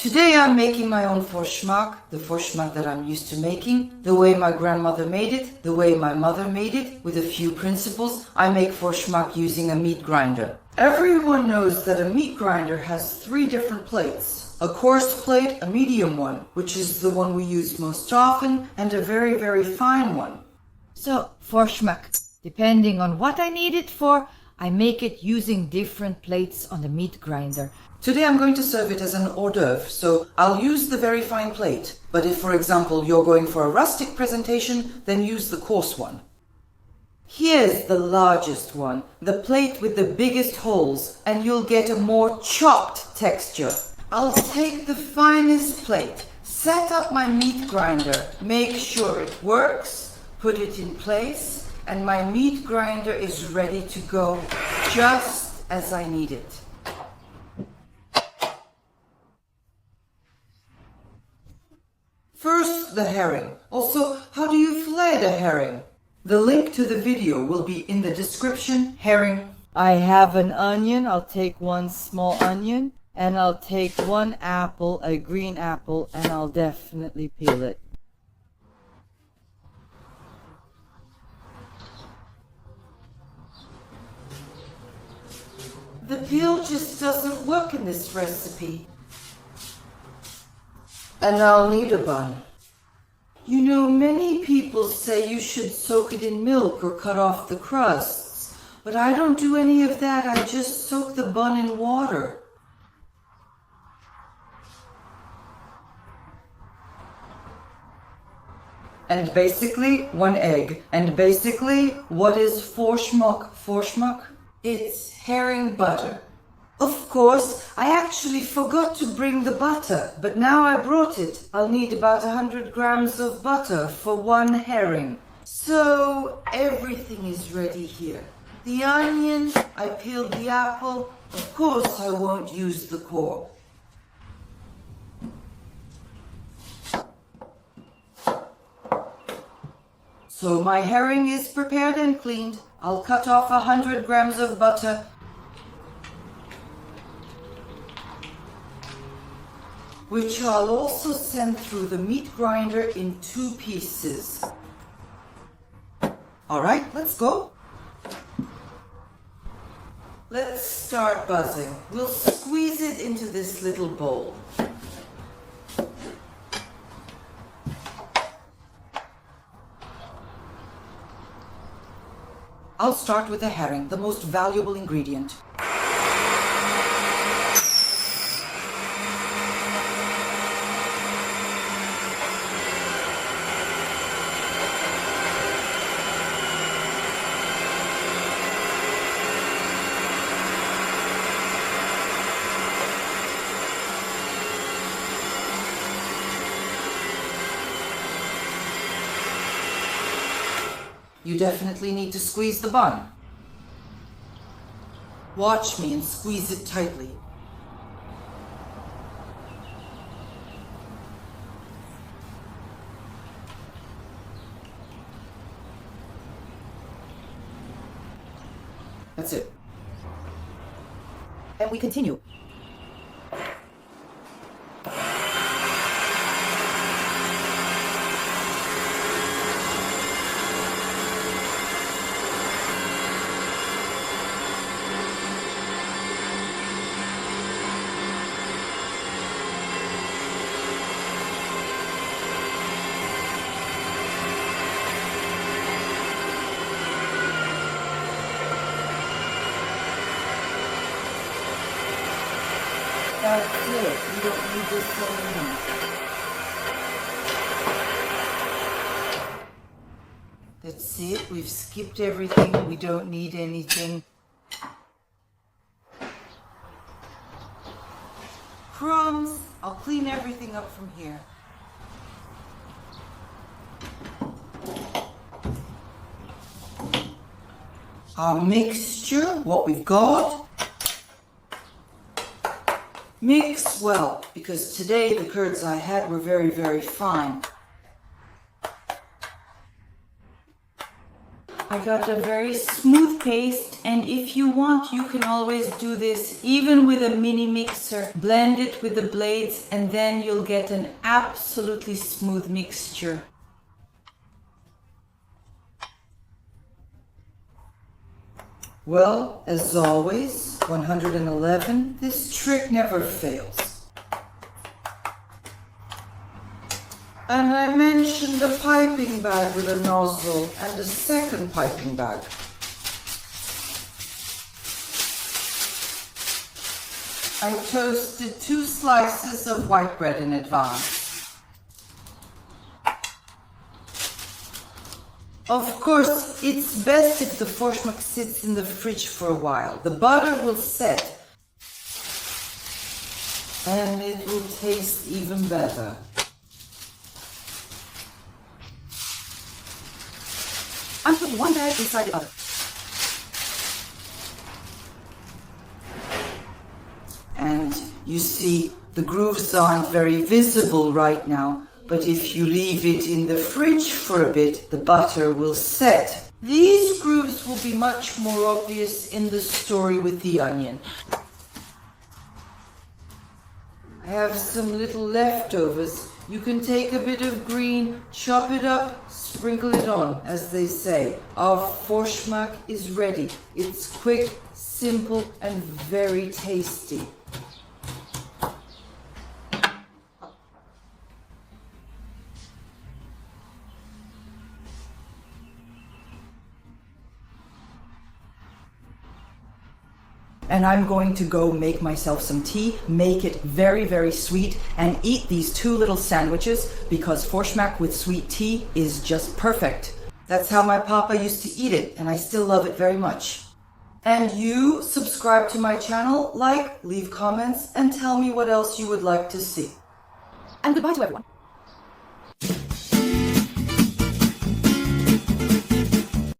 Today I'm making my own Forshmak, the Forshmak that I'm used to making, the way my grandmother made it, the way my mother made it, with a few principles. I make Forshmak using a meat grinder. Everyone knows that a meat grinder has 3 different plates. A coarse plate, a medium one, which is the one we use most often, and a very, very fine one. So, Forshmak, depending on what I need it for, I make it using different plates on the meat grinder. Today I'm going to serve it as an hors d'oeuvre, so I'll use the very fine plate. But if, for example, you're going for a rustic presentation, then use the coarse one. Here's the largest one, the plate with the biggest holes, and you'll get a more chopped texture. I'll take the finest plate, set up my meat grinder, make sure it works, put it in place, and my meat grinder is ready to go just as I need it. First, the herring. Also, how do you fillet a herring? The link to the video will be in the description. Herring. I have an onion. I'll take 1 small onion, and I'll take 1 apple, a green apple, and I'll definitely peel it. The peel just doesn't work in this recipe. And I'll need a bun. You know, many people say you should soak it in milk or cut off the crusts, but I don't do any of that. I just soak the bun in water. And basically, 1 egg. And basically, what is Forshmak? Forshmak? It's herring butter. Of course, I actually forgot to bring the butter, but now I brought it. I'll need about 100 grams of butter for 1 herring. So, everything is ready here. The onion, I peeled the apple. Of course, I won't use the core. So my herring is prepared and cleaned. I'll cut off 100 grams of butter, which I'll also send through the meat grinder in 2 pieces. All right, let's go. Let's start buzzing. We'll squeeze it into this little bowl. I'll start with the herring, the most valuable ingredient. You definitely need to squeeze the bun. Watch me and squeeze it tightly. That's it. And we continue. That's it. You don't need this anymore. That's it. We've skipped everything. We don't need anything. Crumbs. I'll clean everything up from here. Our mixture, what we've got. Mix well, because today the curds I had were very, very fine. I got a very smooth paste, and if you want, you can always do this even with a mini mixer. Blend it with the blades, and then you'll get an absolutely smooth mixture. Well, as always, 111, this trick never fails. And I mentioned a piping bag with a nozzle and a second piping bag. I toasted 2 slices of white bread in advance. Of course, it's best if the Forshmak sits in the fridge for a while. The butter will set, and it will taste even better. I'm putting one bag inside the other. And you see, the grooves aren't very visible right now, but if you leave it in the fridge for a bit, the butter will set. These grooves will be much more obvious in the story with the onion. I have some little leftovers. You can take a bit of green, chop it up, sprinkle it on, as they say. Our Forshmak is ready. It's quick, simple, and very tasty. And I'm going to go make myself some tea, make it very, very sweet, and eat these 2 little sandwiches because Forshmak with sweet tea is just perfect. That's how my papa used to eat it, and I still love it very much. And you, subscribe to my channel, like, leave comments, and tell me what else you would like to see. And goodbye to everyone.